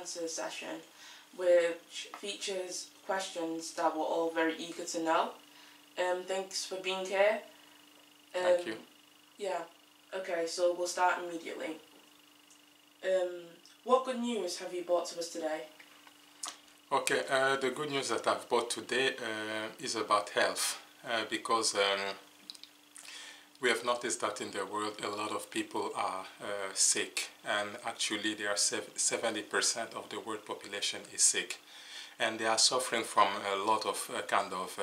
answer session, which features questions that we're all very eager to know. Thanks for being here. Thank you. Yeah, okay, so we'll start immediately. What good news have you brought to us today? Okay, the good news that I've brought today is about health, because we have noticed that in the world a lot of people are sick, and actually there are 70% of the world population is sick, and they are suffering from a lot of kind of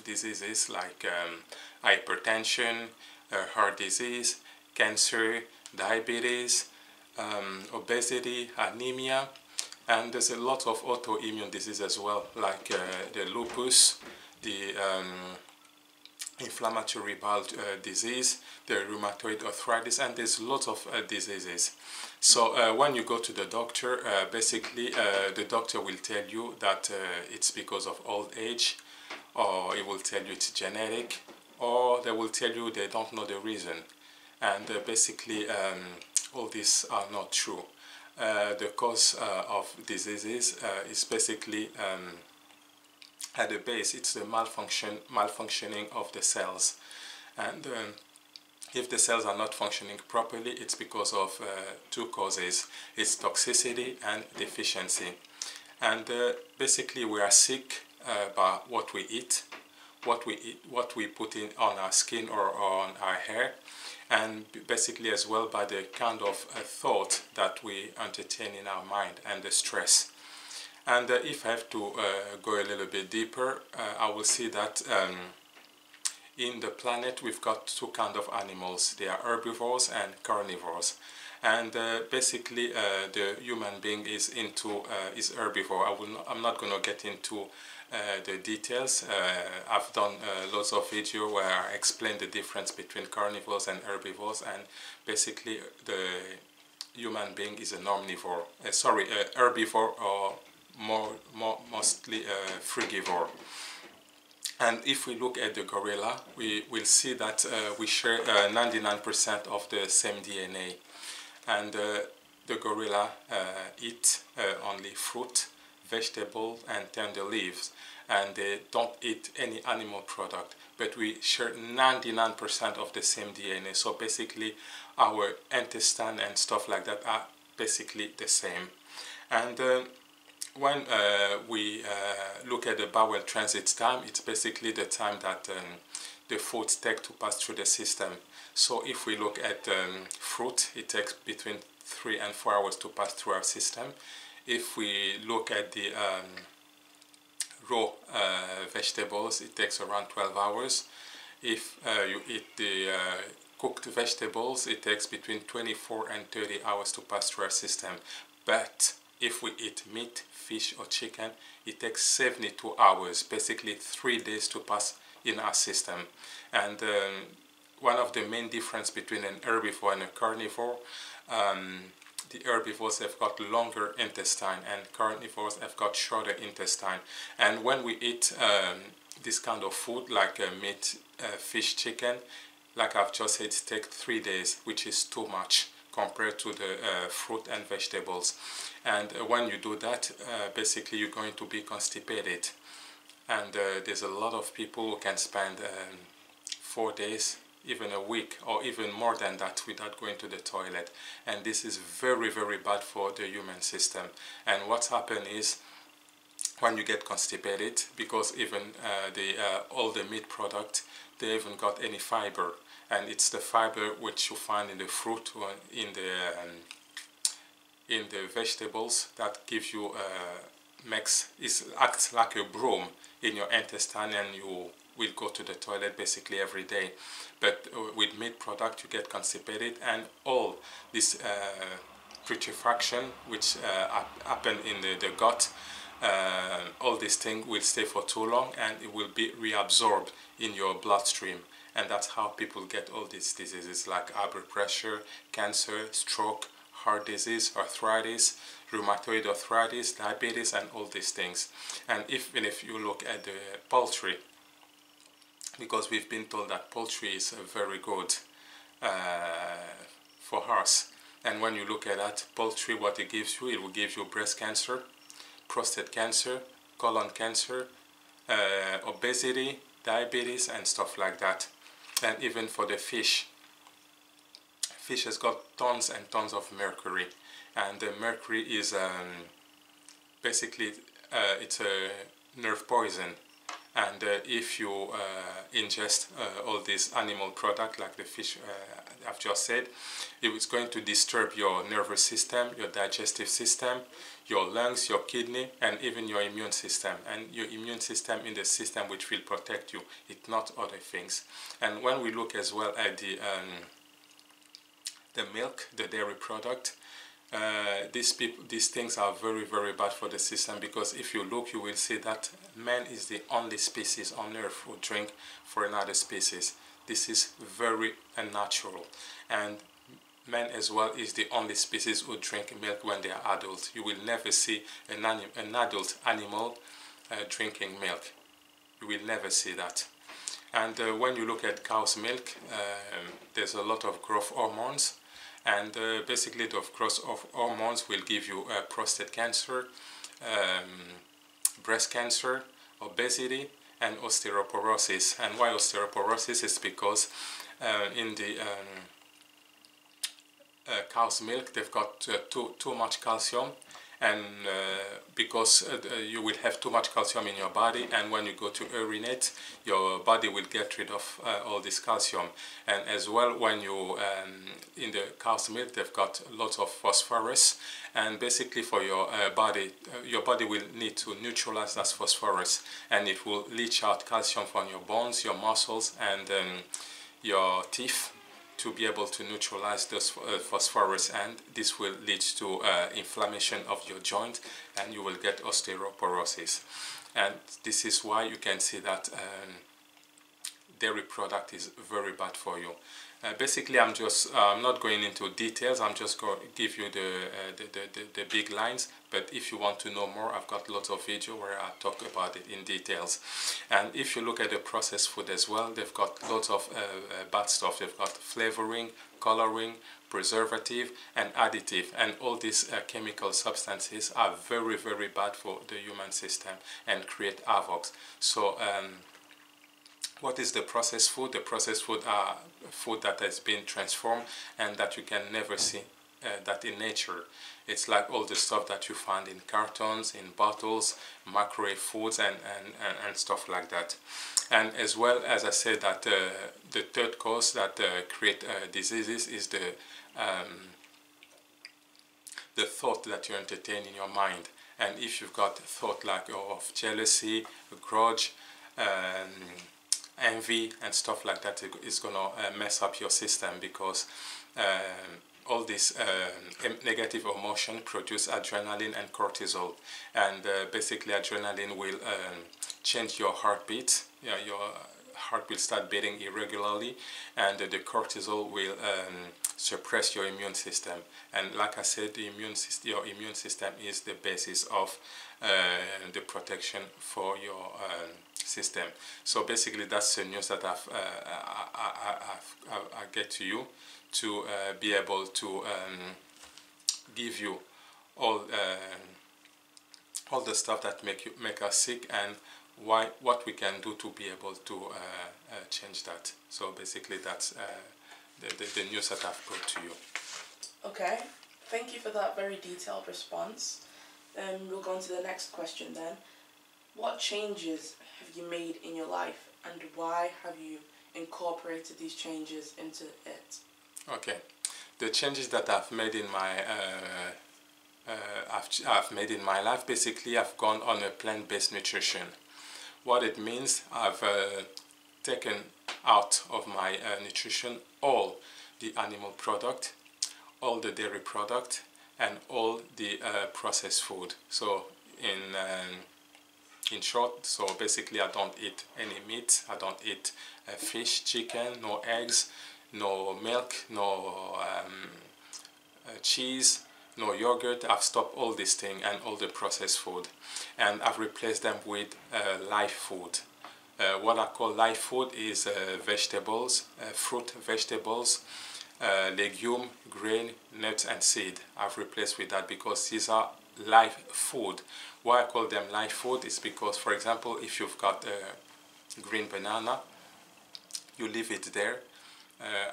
diseases like hypertension, heart disease, cancer, diabetes, obesity, anemia, and there's a lot of autoimmune disease as well, like the lupus, the inflammatory bowel disease, the rheumatoid arthritis, and there's lots of diseases. So when you go to the doctor, basically the doctor will tell you that it's because of old age, or it will tell you it's genetic, or they will tell you they don't know the reason. And basically all these are not true. The cause of diseases is basically at the base, it's the malfunctioning of the cells. And if the cells are not functioning properly, it's because of two causes. It's toxicity and deficiency. And basically we are sick by what we eat, what we put in on our skin or on our hair, and basically as well by the kind of thought that we entertain in our mind and the stress. And if I have to go a little bit deeper, I will see that in the planet we've got two kinds of animals. They are herbivores and carnivores. And basically the human being is herbivore. I'm not going to get into the details. I've done lots of videos where I explain the difference between carnivores and herbivores, and basically the human being is an omnivore, herbivore, or mostly frugivore. And if we look at the gorilla, we will see that we share 99% of the same DNA. And the gorilla eat only fruit, vegetables, and tender leaves, and they don't eat any animal product, but we share 99% of the same DNA. So basically our intestine and stuff like that are basically the same. And when we look at the bowel transit time, it's basically the time that the foods take to pass through the system. So if we look at fruit, it takes between 3 and 4 hours to pass through our system. If we look at the raw vegetables, it takes around 12 hours. If you eat the cooked vegetables, it takes between 24 and 30 hours to pass through our system. But if we eat meat, fish or chicken, it takes 72 hours, basically 3 days to pass in our system. And one of the main difference between an herbivore and a carnivore, the herbivores have got longer intestine and carnivores have got shorter intestine. And when we eat this kind of food like meat, fish, chicken, like I've just said, it takes 3 days, which is too much compared to the fruit and vegetables. And when you do that, basically you're going to be constipated. And there's a lot of people who can spend 4 days, even a week, or even more than that without going to the toilet. And this is very, very bad for the human system. And what's happened is, when you get constipated, because even all the meat products, they haven't got any fiber. And it's the fiber which you find in the fruit or in the vegetables that gives you acts like a broom in your intestine, and you will go to the toilet basically every day. But with meat product you get constipated, and all this putrefaction which happen in the gut, all this thing will stay for too long and it will be reabsorbed in your bloodstream. And that's how people get all these diseases like high blood pressure, cancer, stroke, heart disease, arthritis, rheumatoid arthritis, diabetes, and all these things. And even if you look at the poultry, because we've been told that poultry is very good for us, And when you look at that, poultry, what it gives you, it will give you breast cancer, prostate cancer, colon cancer, obesity, diabetes, and stuff like that. And even for the fish, fish has got tons and tons of mercury, and the mercury is basically it's a nerve poison. And if you ingest all these animal products like the fish I've just said, it's going to disturb your nervous system, your digestive system, your lungs, your kidney, and even your immune system. And your immune system is the system which will protect you, it's not other things. And when we look as well at the milk, the dairy product, these things are very, very bad for the system, because if you look, you will see that man is the only species on earth who drink for another species. This is very unnatural. And man as well is the only species who drink milk when they are adult. You will never see an adult animal drinking milk. You will never see that. And when you look at cow's milk, there's a lot of growth hormones. And basically the growth of hormones will give you prostate cancer, breast cancer, obesity, and osteoporosis. And why osteoporosis? Is because in the cow's milk they've got too much calcium, and because you will have too much calcium in your body, and when you go to urinate, your body will get rid of all this calcium. And as well, when you in the cow's milk, they've got lots of phosphorus, and basically for your body will need to neutralize that phosphorus, and it will leach out calcium from your bones, your muscles, and your teeth, to be able to neutralize this phosphorus, and this will lead to inflammation of your joint, and you will get osteoporosis. And this is why you can see that dairy product is very bad for you. Basically, I'm not going into details. I'm just going to give you the big lines. But if you want to know more, I've got lots of video where I talk about it in details. And if you look at the processed food as well, they've got lots of bad stuff. They've got flavoring, coloring, preservative, and additive. And all these chemical substances are very, very bad for the human system and create havoc. So what is the processed food? The processed food are food that has been transformed and that you can never see that in nature. It's like all the stuff that you find in cartons, in bottles, microwave foods, and stuff like that. And as well, as I said, that the third cause that create diseases is the thought that you entertain in your mind. And if you've got thought like of jealousy, grudge, envy, and stuff like that, is gonna mess up your system, because all this negative emotion produce adrenaline and cortisol, and basically adrenaline will change your heartbeat. Your heart will start beating irregularly, and the cortisol will suppress your immune system. And like I said, your immune system is the basis of the protection for your system. So basically, that's the news that I get to you, to be able to give you all the stuff that make us sick, and what we can do to be able to change that. So basically, that's the news that I've brought to you. Okay, thank you for that very detailed response. We'll go on to the next question then. What changes have you made in your life, and why have you incorporated these changes into it? Okay, the changes that I've made in my I've made in my life, basically I've gone on a plant-based nutrition. What it means, I've taken out of my nutrition all the animal product, all the dairy product, and all the processed food. So in short, so basically I don't eat any meat, I don't eat fish, chicken, no eggs, no milk, no cheese, no yogurt. I've stopped all these things and all the processed food, and I've replaced them with live food. What I call live food is vegetables, fruit, vegetables, legume, grain, nuts and seed. I've replaced with that because these are live food. Why I call them live food is because, for example, if you've got a green banana, you leave it there.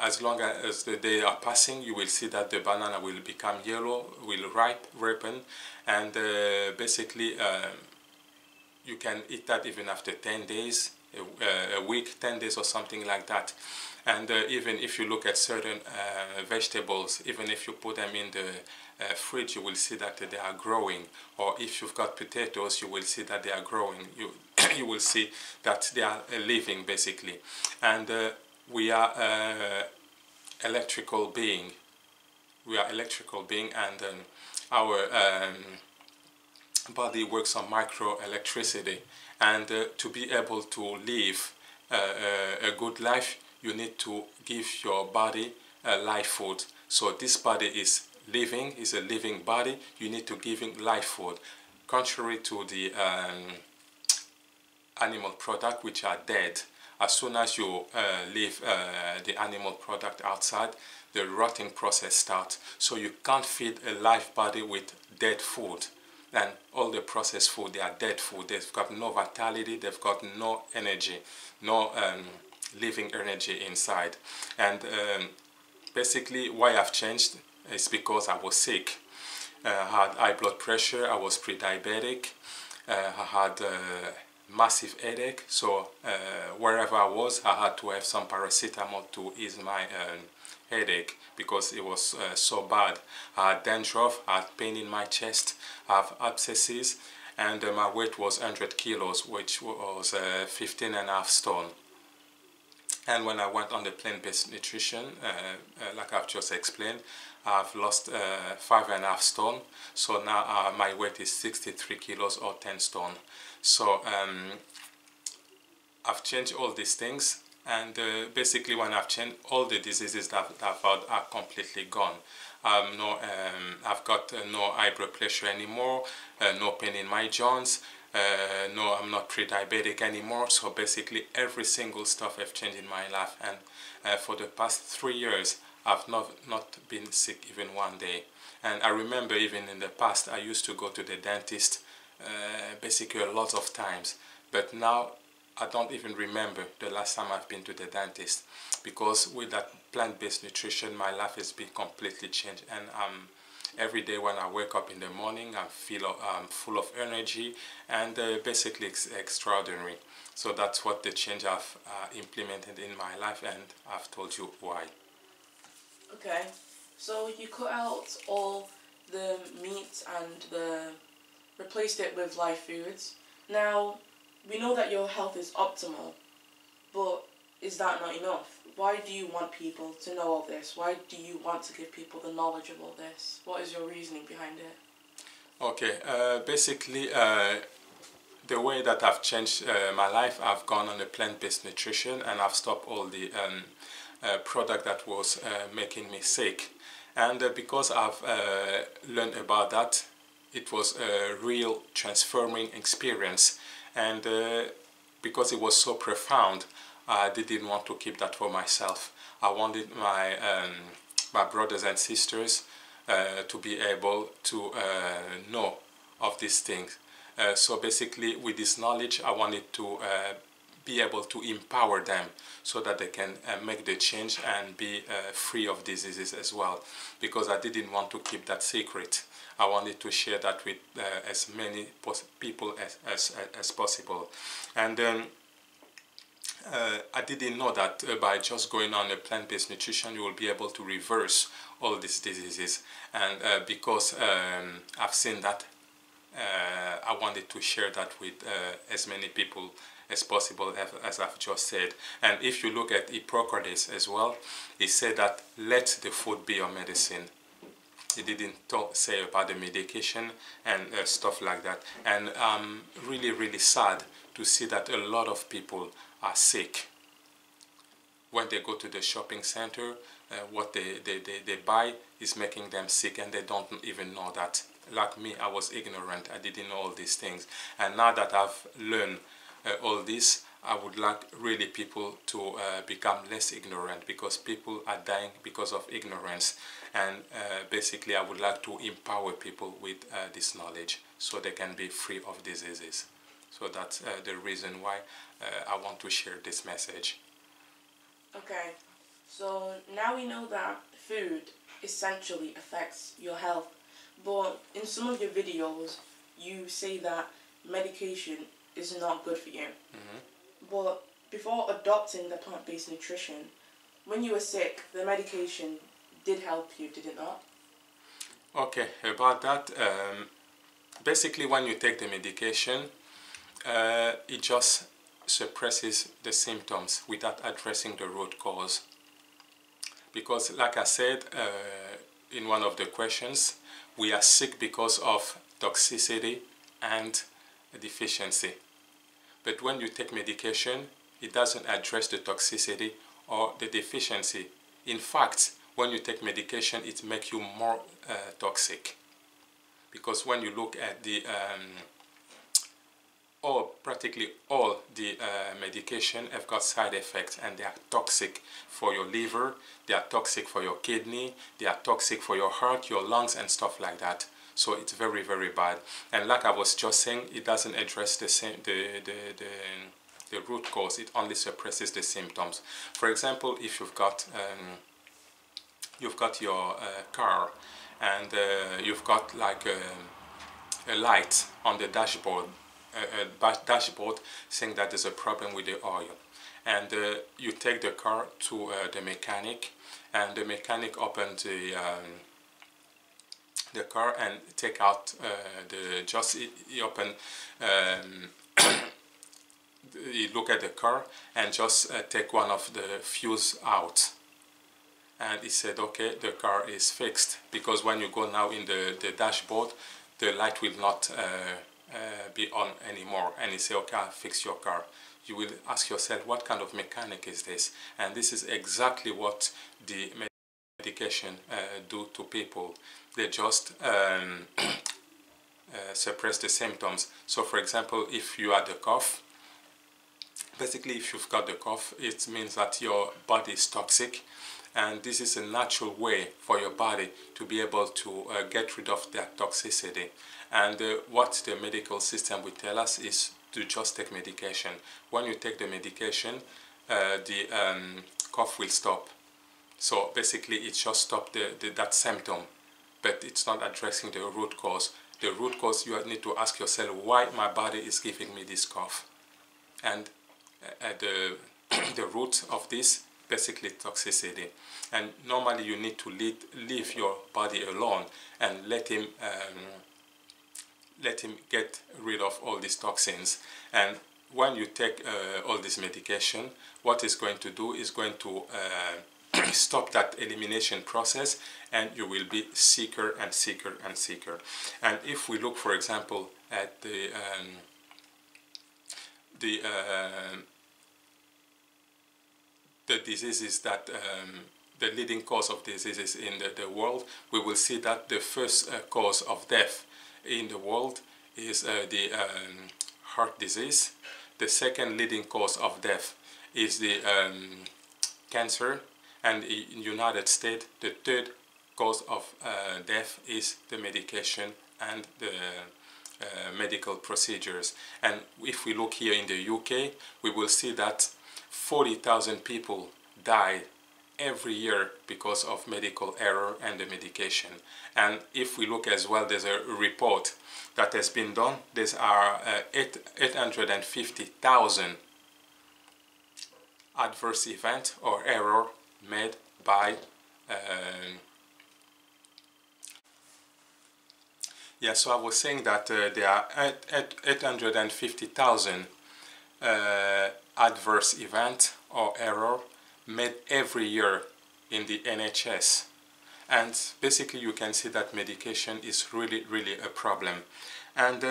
As long as the day are passing, you will see that the banana will become yellow, will ripen, and basically you can eat that even after 10 days, a week, 10 days or something like that. And even if you look at certain vegetables, even if you put them in the fridge, you will see that they are growing. Or if you've got potatoes, you will see that they are growing. You will see that they are living, basically. And we are electrical being. We are electrical being, and our body works on microelectricity. And to be able to live a good life, you need to give your body life food. So this body is living, is a living body. You need to give it life food. Contrary to the animal product, which are dead. As soon as you leave the animal product outside, the rotting process starts. So you can't feed a live body with dead food. And all the processed food, they are dead food. They've got no vitality, they've got no energy, no living energy inside. And basically why I've changed is because I was sick. I had high blood pressure, I was pre-diabetic, I had massive headache, so wherever I was, I had to have some paracetamol to ease my headache because it was so bad. I had dandruff, I had pain in my chest, I have abscesses, and my weight was 100 kilos, which was 15 and a half stone. And when I went on the plant-based nutrition, like I've just explained, I've lost 5.5 stone. So now my weight is 63 kilos or 10 stone. So I've changed all these things, and basically when I've changed, all the diseases that I've had are completely gone. I've got no high blood pressure anymore, no pain in my joints. No, I'm not pre-diabetic anymore. So basically every single stuff has changed in my life, and for the past 3 years I've not been sick even one day. And I remember even in the past I used to go to the dentist basically a lot of times, but now I don't even remember the last time I've been to the dentist, because with that plant-based nutrition my life has been completely changed. And every day when I wake up in the morning, I'm full of energy, and basically it's extraordinary. So that's what the change I've implemented in my life, and I've told you why. Okay, so you cut out all the meat and replaced it with live foods. Now, we know that your health is optimal, but is that not enough? Why do you want people to know all this? Why do you want to give people the knowledge of all this? What is your reasoning behind it? Okay, basically the way that I've changed my life, I've gone on a plant-based nutrition, and I've stopped all the product that was making me sick. And because I've learned about that, it was a real transforming experience. And because it was so profound, I didn't want to keep that for myself. I wanted my brothers and sisters to be able to know of these things. So basically with this knowledge I wanted to be able to empower them so that they can make the change and be free of diseases as well, because I didn't want to keep that secret. I wanted to share that with as many people as possible. And I didn't know that by just going on a plant-based nutrition you will be able to reverse all these diseases. And because I've seen that, I wanted to share that with as many people as possible, as I've just said. And if you look at Hippocrates as well, he said that let the food be your medicine. He didn't say about the medication and stuff like that. And I'm really sad to see that a lot of people are sick. When they go to the shopping center, what they buy is making them sick, and they don't even know that. Like me, I was ignorant. I didn't know all these things. And now that I've learned all this, I would like really people to become less ignorant, because people are dying because of ignorance. And basically I would like to empower people with this knowledge so they can be free of diseases. So that's the reason why I want to share this message. Okay, so now we know that food essentially affects your health, but in some of your videos you say that medication is not good for you. But before adopting the plant-based nutrition, when you were sick, the medication did help you, did it not? Okay, about that, basically when you take the medication, it just suppresses the symptoms without addressing the root cause. Because like I said in one of the questions, we are sick because of toxicity and deficiency. But when you take medication, it doesn't address the toxicity or the deficiency. In fact, when you take medication, it makes you more toxic. Because when you look at the practically all the medication have got side effects, and they are toxic for your liver, they are toxic for your kidney, they are toxic for your heart, your lungs, and stuff like that. So it's very, very bad. And like I was just saying, it doesn't address the root cause. It only suppresses the symptoms. For example, if you've got your car, and you've got like a light on the dashboard, dashboard saying that there's a problem with the oil, and you take the car to the mechanic, and the mechanic opens the car and take out he open he look at the car and just take one of the fuse out, and he said, okay, the car is fixed, because when you go now in the dashboard, the light will not be on anymore. And he say, okay, I'll fix your car. You will ask yourself, what kind of mechanic is this? And this is exactly what the medication do to people. They just suppress the symptoms. So for example, if you had the cough, basically if you've got the cough, it means that your body is toxic, and this is a natural way for your body to be able to get rid of that toxicity. And what the medical system will tell us is to just take medication. When you take the medication, the cough will stop. So basically it just stops that symptom, but it's not addressing the root cause. The root cause, you need to ask yourself, why my body is giving me this cough? And the root of this, basically toxicity. And normally you need to leave your body alone and let him get rid of all these toxins. And when you take all this medication, what it's going to do is going to stop that elimination process, and you will be sicker and sicker and sicker. And if we look, for example, at the diseases that the leading cause of diseases in the world, we will see that the first cause of death in the world is the heart disease. The second leading cause of death is the cancer, and in the United States, the third cause of death is the medication and the medical procedures. And if we look here in the UK, we will see that 40,000 people die every year because of medical error and the medication. And if we look as well, there's a report that has been done. There are 850,000 adverse event or error made by so I was saying that there are 850,000 adverse event or error made every year in the NHS. And basically you can see that medication is really, really a problem. And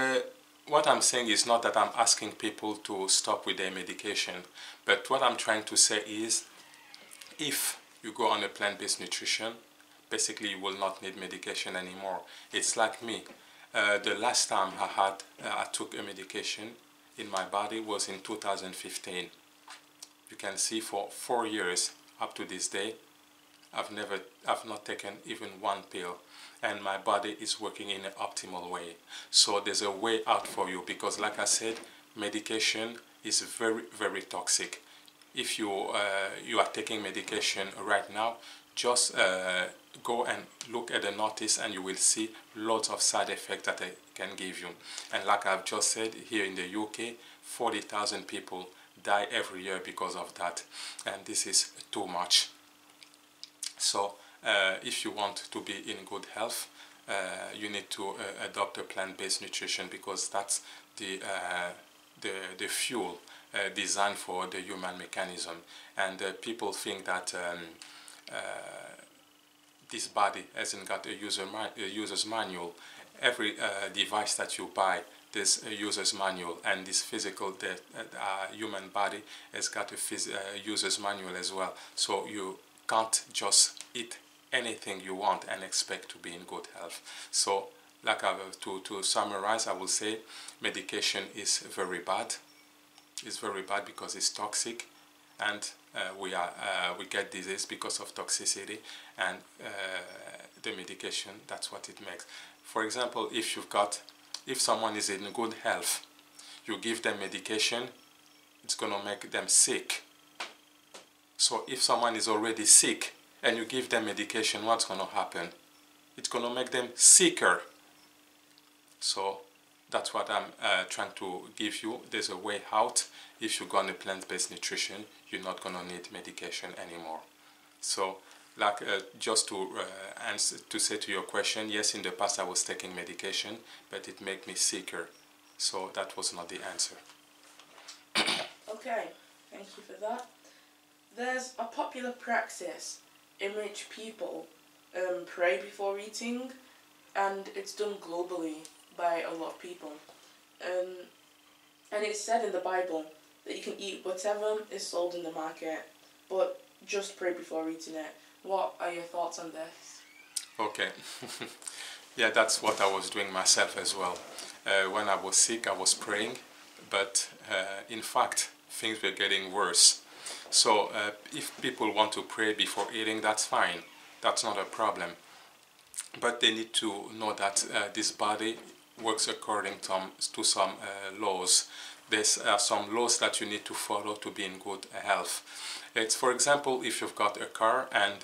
what I'm saying is not that I'm asking people to stop with their medication, but what I'm trying to say is, if you go on a plant-based nutrition, basically you will not need medication anymore. It's like me. The last time I took a medication, in my body was in 2015. You can see for 4 years up to this day, I've not taken even one pill, and my body is working in an optimal way. So there's a way out for you, because like I said, medication is very, very toxic. If you are taking medication right now, just go and look at the notice and you will see lots of side effects that I can give you. And like I've just said, here in the UK, 40,000 people die every year because of that, and this is too much. So if you want to be in good health, you need to adopt a plant-based nutrition, because that's the fuel designed for the human mechanism. And people think that this body hasn't got a user's manual. Every device that you buy, there's a user's manual, and this human body has got a user's manual as well. So you can't just eat anything you want and expect to be in good health. So, like to summarize, I will say medication is very bad. It's very bad because it's toxic, and we get disease because of toxicity, and the medication, that's what it makes. For example, if someone is in good health, you give them medication, it's going to make them sick. So if someone is already sick and you give them medication, what's going to happen? It's going to make them sicker. So that's what I'm trying to give you. There's a way out. If you go on a plant-based nutrition, you're not going to need medication anymore. So, like just to say to your question, yes, in the past I was taking medication, but it made me sicker. So that was not the answer. Okay, thank you for that. There's a popular practice in which people pray before eating, and it's done globally by a lot of people. And it's said in the Bible that you can eat whatever is sold in the market, but just pray before eating it. What are your thoughts on this? Okay. Yeah, that's what I was doing myself as well. When I was sick, I was praying, but in fact, things were getting worse. So if people want to pray before eating, that's fine. That's not a problem. But they need to know that this body works according to some laws. There's some laws that you need to follow to be in good health. It's, for example, if you've got a car and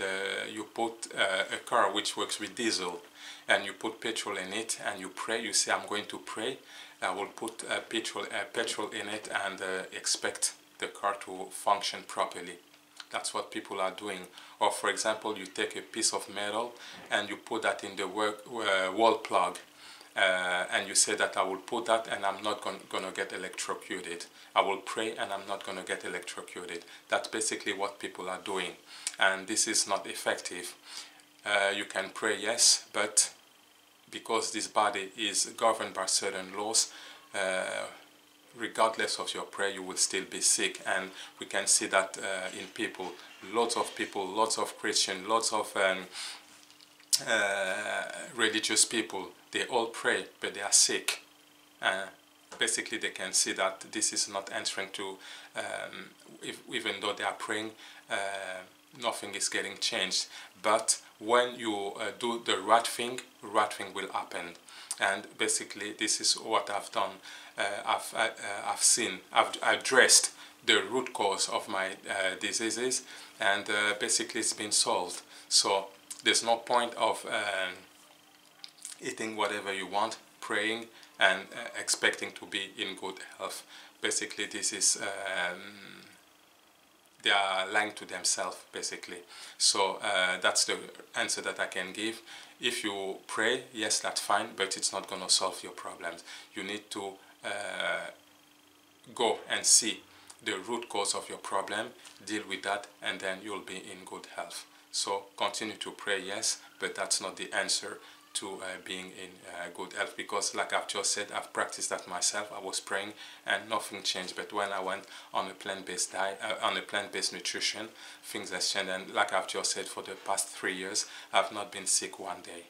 you put a car which works with diesel, and you put petrol in it and you pray, you say, I'm going to pray, I will put petrol in it and expect the car to function properly. That's what people are doing. Or for example, you take a piece of metal and you put that in the wall plug, and you say that I will put that and I'm not going to get electrocuted. I will pray and I'm not going to get electrocuted. That's basically what people are doing, and this is not effective. You can pray, yes, but because this body is governed by certain laws, regardless of your prayer, you will still be sick. And we can see that in people, lots of Christians, lots of religious people, they all pray, but they are sick. Basically, they can see that this is not answering to, even though they are praying, nothing is getting changed. But when you do the right thing will happen. And basically, this is what I've done. I've addressed the root cause of my diseases, and basically it's been solved. So there's no point of eating whatever you want, praying, and expecting to be in good health. Basically, this is they are lying to themselves, basically. So that's the answer that I can give. If you pray, yes, that's fine, but it's not going to solve your problems. You need to go and see the root cause of your problem, deal with that, and then you'll be in good health. So continue to pray, yes, but that's not the answer to being in good health, because like I've just said, I've practiced that myself. I was praying and nothing changed, but when I went on a plant-based diet, on a plant-based nutrition, things have changed. And like I've just said, for the past 3 years, I've not been sick one day.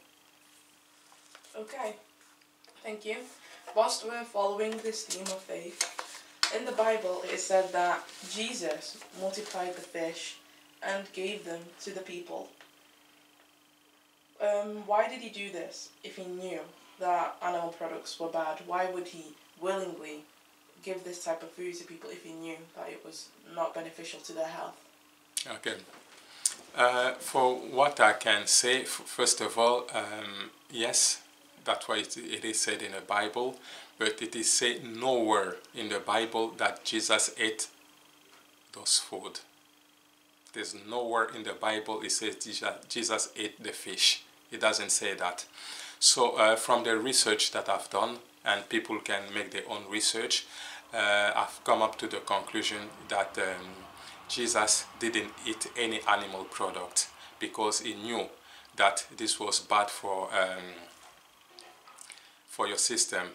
Okay, thank you. Whilst we're following this theme of faith, In the Bible, it said that Jesus multiplied the fish and gave them to the people. Why did he do this if he knew that animal products were bad? Why would he willingly give this type of food to people if he knew that it was not beneficial to their health? Okay. For what I can say, first of all, yes, that's why it is said in the Bible, but it is said nowhere in the Bible that Jesus ate those food. There's nowhere in the Bible it says Jesus ate the fish. It doesn't say that. So from the research that I've done, and people can make their own research, I've come up to the conclusion that Jesus didn't eat any animal product because he knew that this was bad for your system.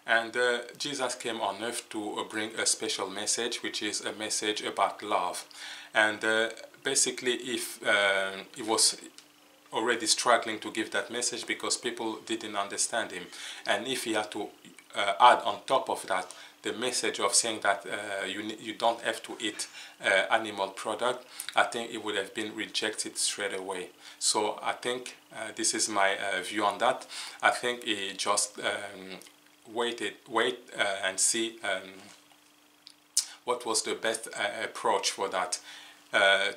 And Jesus came on earth to bring a special message, which is a message about love. And basically, if he was already struggling to give that message because people didn't understand him, and if he had to add on top of that the message of saying that you don't have to eat animal product, I think it would have been rejected straight away. So I think this is my view on that. I think he just wait and see what was the best approach for that,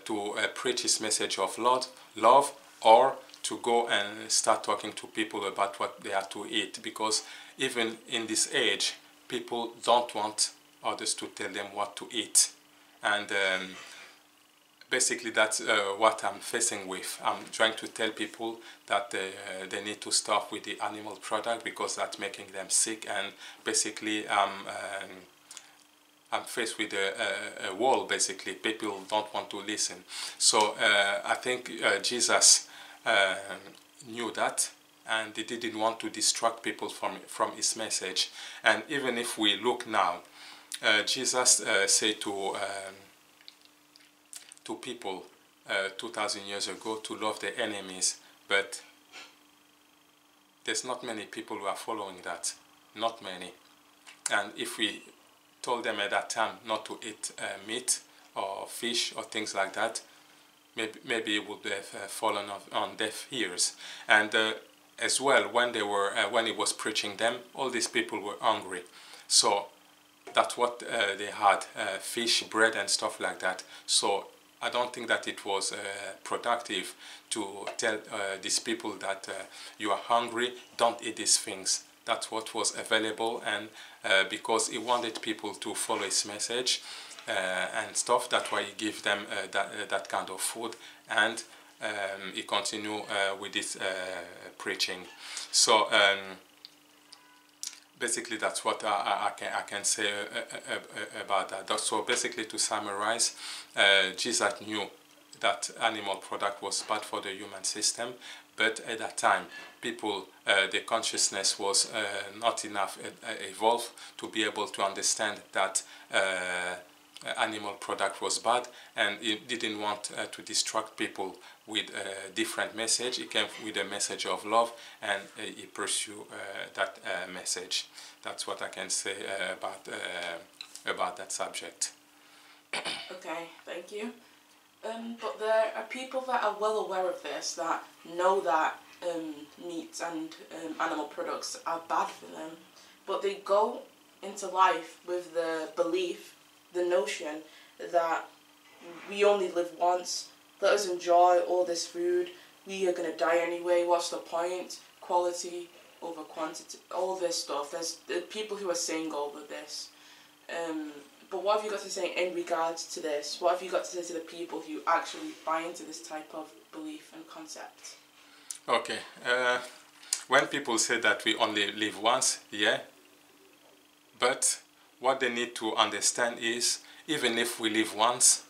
to preach his message of love, or to go and start talking to people about what they are to eat, because even in this age people don't want others to tell them what to eat. And basically that's what I'm facing with. I'm trying to tell people that they need to stop with the animal product because that's making them sick, and basically I'm faced with a wall. Basically people don't want to listen. So I think Jesus knew that, and he didn't want to distract people from his message. And even if we look now, Jesus said to people 2,000 years ago to love their enemies, but there's not many people who are following that, not many. And if we told them at that time not to eat meat or fish or things like that, maybe it would have fallen on deaf ears. And as well, when he was preaching them, all these people were hungry, so that's what they had, fish, bread and stuff like that. So I don't think that it was productive to tell these people that you are hungry, don't eat these things. That's what was available, and because he wanted people to follow his message and stuff, that's why he gave them that kind of food, and he continued with this preaching. So basically that's what I can say about that. So basically, to summarize, Jesus knew that animal product was bad for the human system, but at that time people, their consciousness was not enough evolved to be able to understand that animal product was bad, and he didn't want to distract people with a different message. He came with a message of love, and he pursued that message. That's what I can say about that subject. Okay, thank you. But there are people that are well aware of this, that know that meat and animal products are bad for them, but they go into life with the belief, the notion that we only live once, let us enjoy all this food, we are going to die anyway, what's the point, quality over quantity, all this stuff. There's people who are saying all of this. But what have you got to say in regards to this? What have you got to say to the people who actually buy into this type of belief and concept? Okay, when people say that we only live once, yeah, but what they need to understand is, even if we live once,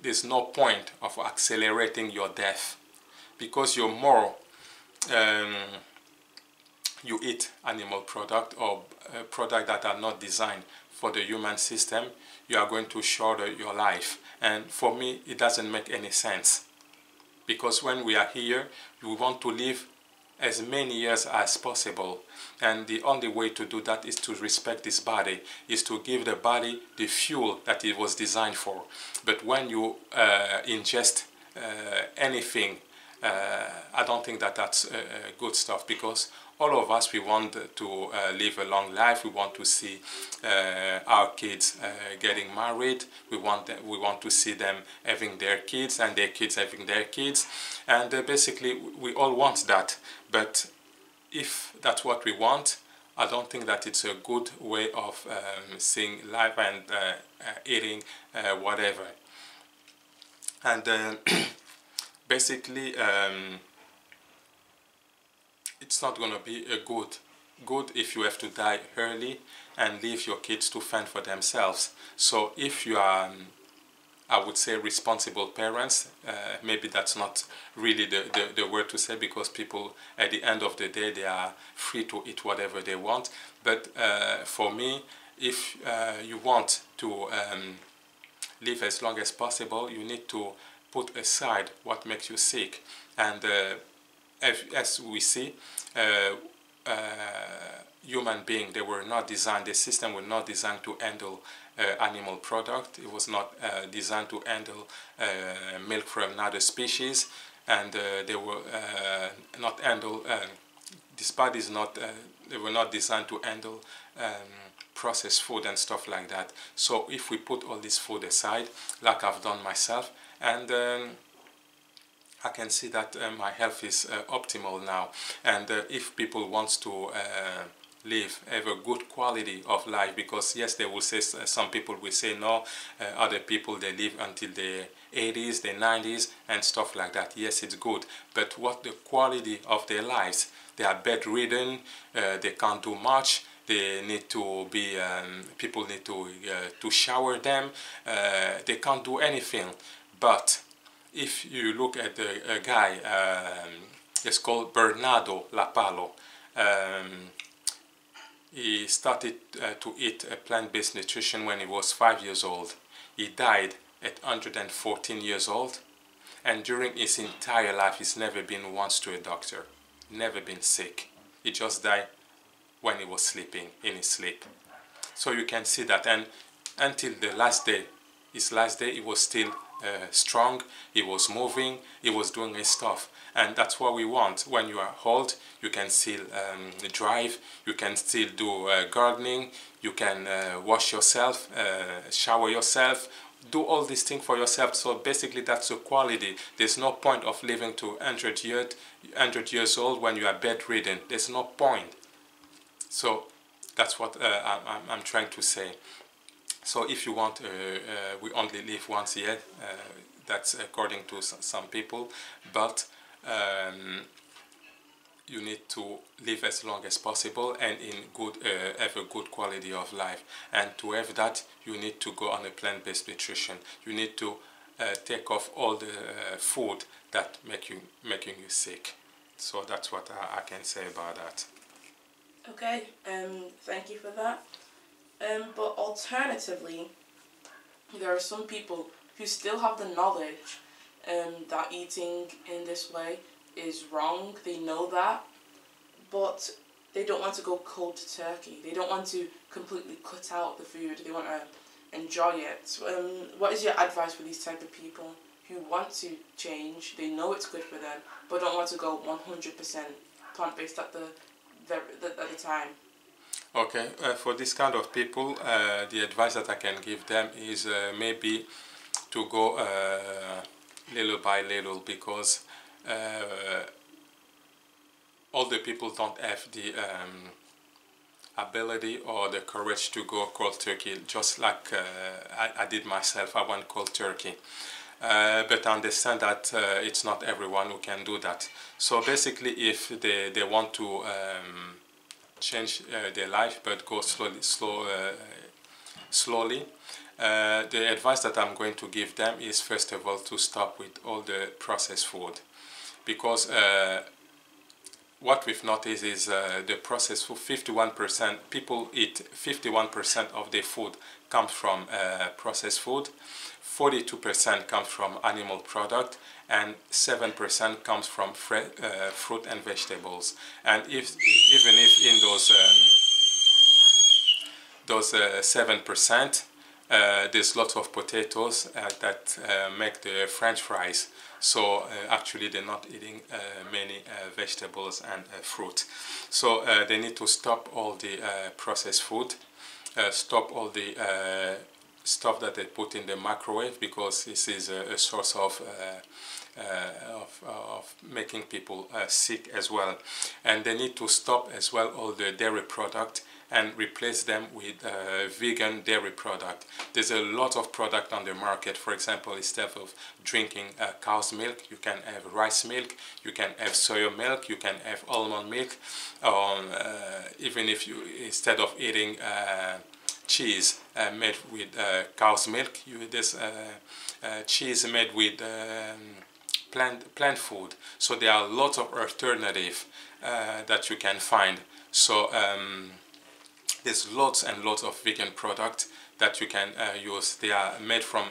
there's no point of accelerating your death, because you're more you eat animal product or product that are not designed for the human system, you are going to shorten your life. And for me, it doesn't make any sense, because when we are here, we want to live as many years as possible. And the only way to do that is to respect this body, is to give the body the fuel that it was designed for. But when you ingest anything, I don't think that that's good stuff, because all of us, we want to live a long life. We want to see our kids getting married. We want to see them having their kids and their kids having their kids, and basically we all want that. But if that's what we want, I don't think that it's a good way of seeing life and eating whatever. And basically, it's not going to be a good if you have to die early and leave your kids to fend for themselves. So if you are, I would say, responsible parents, maybe that's not really the word to say, because people at the end of the day, they are free to eat whatever they want. But for me, if you want to live as long as possible, you need to put aside what makes you sick. And as we see, human beings, they were not designed, the system was not designed to handle animal product. It was not designed to handle milk from another species, and they were not handle. This body is not. They were not designed to handle processed food and stuff like that. So if we put all this food aside, like I've done myself, and I can see that my health is optimal now. And if people want to have a good quality of life, because yes, they will say, some people will say no, other people, they live until their 80s, their 90s and stuff like that. Yes, it's good, but what the quality of their lives? They are bedridden, they can't do much. They need to be, people need to shower them. They can't do anything. But if you look at a guy, it's called Bernardo Lapallo. He started to eat plant-based nutrition when he was 5 years old. He died at 114 years old, and during his entire life he's never been once to a doctor, never been sick. He just died when he was sleeping, in his sleep. So you can see that, and until the last day, his last day, he was still strong, he was moving, he was doing his stuff. And that's what we want. When you are old, you can still drive, you can still do gardening, you can wash yourself, shower yourself, do all these things for yourself. So basically that's the quality. There's no point of living to 100 years old when you are bedridden. There's no point. So that's what I'm trying to say. So if you want, we only live once a year, that's according to some people, but you need to live as long as possible and have a good quality of life. And to have that, you need to go on a plant-based nutrition. You need to take off all the food that making you sick. So that's what I can say about that. Okay, thank you for that. But alternatively, there are some people who still have the knowledge that eating in this way is wrong. They know that, but they don't want to go cold turkey. They don't want to completely cut out the food. They want to enjoy it. What is your advice for these type of people who want to change? They know it's good for them, but don't want to go 100% plant-based at the time. Okay, for this kind of people, the advice that I can give them is maybe to go little by little, because all the people don't have the ability or the courage to go cold turkey, just like I did myself. I went cold turkey. But I understand that it's not everyone who can do that. So basically, if they want to change their life but go slowly, the advice that I'm going to give them is, first of all, to stop with all the processed food, because what we've noticed is the processed food, 51%, people eat 51% of their food comes from processed food, 42% comes from animal product, and 7% comes from fruit and vegetables. And even if in those 7%, there's lots of potatoes that make the French fries. So actually they're not eating many vegetables and fruit. So they need to stop all the processed food, stop all the stuff that they put in the microwave, because this is a source of making people sick as well. And they need to stop as well all the dairy product and replace them with vegan dairy product. There's a lot of product on the market. For example, instead of drinking cow's milk, you can have rice milk, you can have soya milk, you can have almond milk. Even if you, instead of eating cheese made with cow's milk, there's cheese made with plant food. So there are lots of alternatives that you can find. So there's lots and lots of vegan products that you can use. They are made from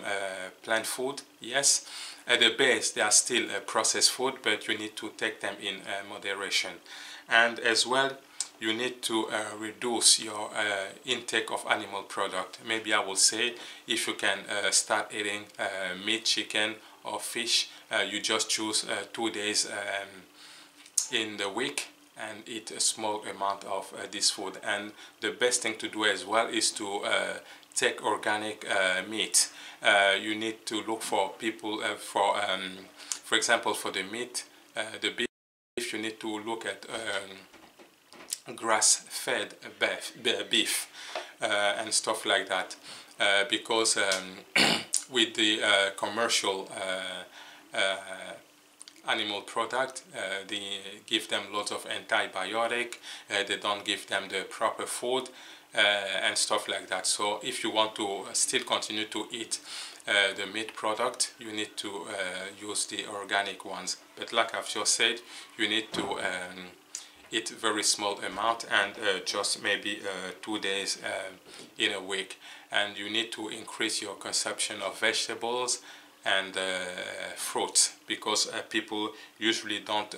plant food, yes. At the base, they are still processed food, but you need to take them in moderation. And as well, you need to reduce your intake of animal product. Maybe I will say, if you can start eating meat, chicken or fish, you just choose 2 days in the week and eat a small amount of this food. And the best thing to do as well is to take organic meat. You need to look for people for example, for the meat, the beef, you need to look at grass-fed beef and stuff like that, because with the commercial animal product, they give them lots of antibiotic, they don't give them the proper food and stuff like that. So if you want to still continue to eat the meat product, you need to use the organic ones. But like I've just said, you need to eat very small amount and just maybe 2 days in a week. And you need to increase your consumption of vegetables and fruits, because people usually don't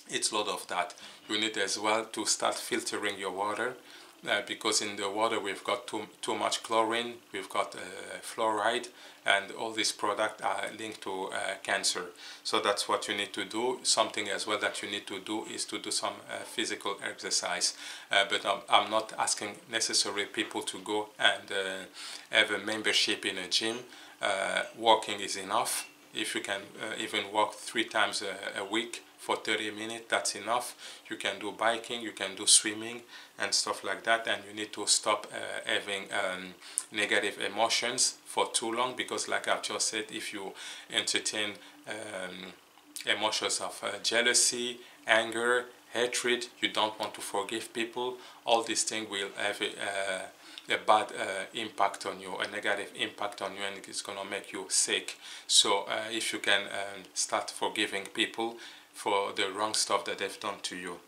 eat a lot of that. You need as well to start filtering your water, because in the water we've got too much chlorine, we've got fluoride, and all these products are linked to cancer. So that's what you need to do. Something as well that you need to do is to do some physical exercise. But I'm not asking necessarily people to go and have a membership in a gym. Walking is enough. If you can even walk 3 times a week for 30 minutes, that's enough. You can do biking, you can do swimming and stuff like that. And you need to stop having negative emotions for too long, because like I've just said, if you entertain emotions of jealousy, anger, hatred, you don't want to forgive people, all these things will have a bad impact on you, a negative impact on you, and it's going to make you sick. So if you can start forgiving people for the wrong stuff that they've done to you.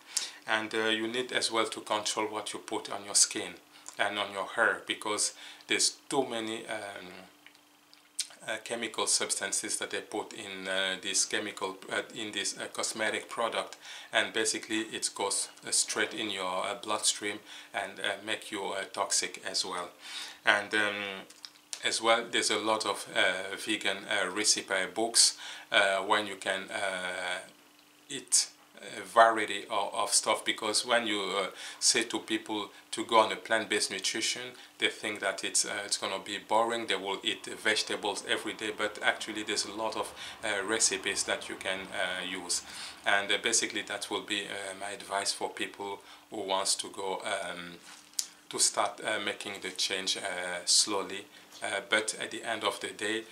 And you need as well to control what you put on your skin and on your hair, because there's too many chemical substances that they put in this cosmetic product, and basically it goes straight in your bloodstream and make you toxic as well. And as well, there's a lot of vegan recipe books when you can eat a variety of stuff, because when you say to people to go on a plant-based nutrition, they think that it's going to be boring, they will eat vegetables every day, but actually there's a lot of recipes that you can use. And basically that will be my advice for people who wants to go to start making the change slowly, but at the end of the day,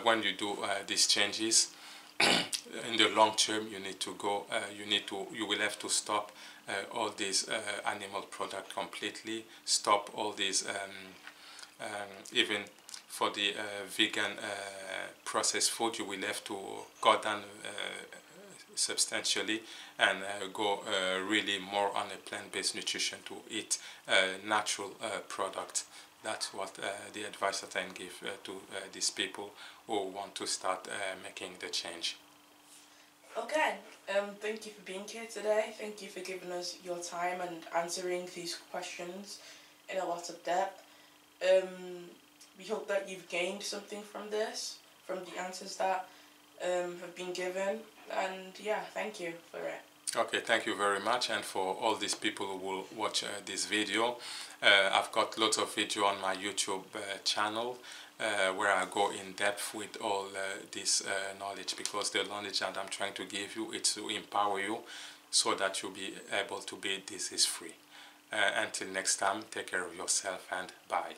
when you do these changes, in the long term, you need to go. You will have to stop all these animal product completely. Stop all these, even for the vegan processed food. You will have to cut down substantially and go really more on a plant-based nutrition to eat natural product. That's what the advice that I can give to these people who want to start making the change. Okay, thank you for being here today. Thank you for giving us your time and answering these questions in a lot of depth. We hope that you've gained something from this, from the answers that have been given, and yeah, thank you for it. Okay, thank you very much. And for all these people who will watch this video, I've got lots of video on my YouTube channel where I go in depth with all this knowledge, because the knowledge that I'm trying to give you, it's to empower you so that you'll be able to be disease free. Until next time, take care of yourself and bye.